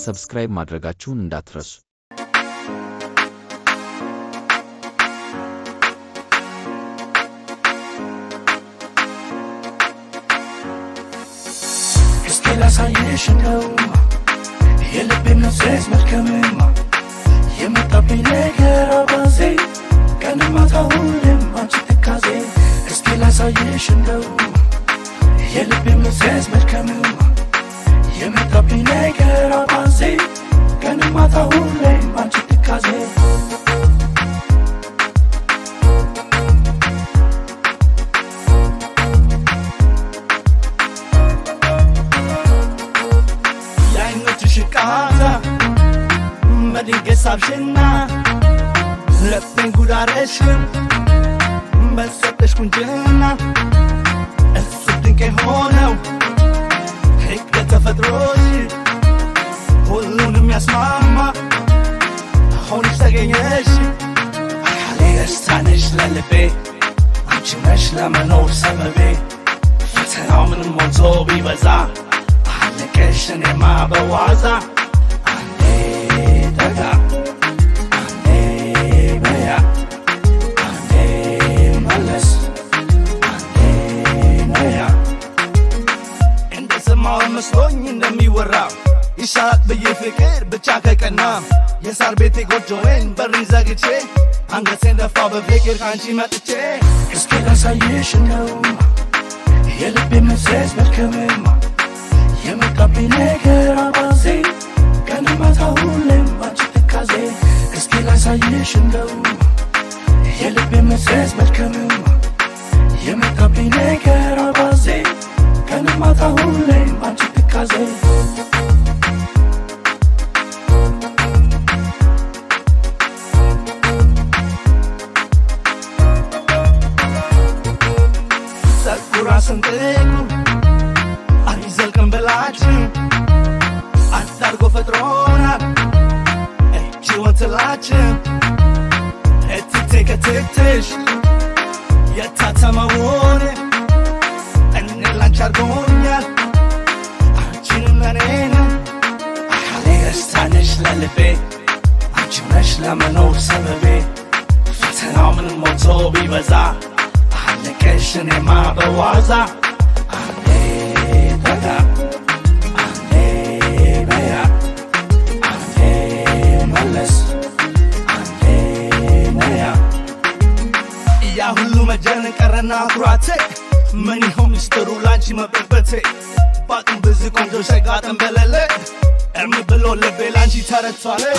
ሰብስክራይብ ማድረጋችሁን እንዳትረሱ ላሳየሽ ነው የልቤን ነፍስ መልከምማ የመጣብኝ ነገር አባዜ ቀን ማታ ሁሌም አንቺ ትካዜ እስኪ ላሳየሽ ነው የልቤን ነፍስ መልከምማ የመጣብኝ ነገር አባዜ ቀን ማታ ሁሌም አንቺ ትካዜ Madinge sabshina Lepen gudareshim Belsetesh kunjena Elsudinke honew Hikde tefedroshi Hullunim yasmama Honish tagenyeshi Ahali estanish lelebe Anchinesh lemenor sebebe Fatena minim monzo bibaza Ahalekesh nema bewaza መስሎኝ እንደሚወራው ይሻት በየፍቅር ብቻ ከቀና የሳር ቤቴ ጎጆዬን በርን ዘግቼ አንገቴን ደፋ በፍቅር ካንቺ መጥቼ እስኪ ላሳየሽ ነው የልቤን ነፍስ መልከምማ የመጣብኝ ነገር አባዜ ቀን ማታ ሁሌም አንቺ ትካዜ እስኪ ላሳየሽ ነው የልቤን ነፍስ መልከምማ የመጣብኝ ነገር አባዜ ቀን ማታ ሁሌም አንቺ ትካዜ ሰኩራ ስንጥቁ አይዘልቅም ብላችሁ አታርጎ ፈጥሮናል እጅ ወትላችን እትቴ ከትትሽ የታተመውን Chargonya Archinanena Ahali estanish lelebe Anchinesh lemenor sebebe Fatena minim monzo bibaza Ahalekesh nema bewaza Ahale daga Ahale beya Ahale males Ahale neya Ya hullu majan karana kurate Many homies still lunch my birthday But I'm busy con the shake out and belele And me below le belanchi taratale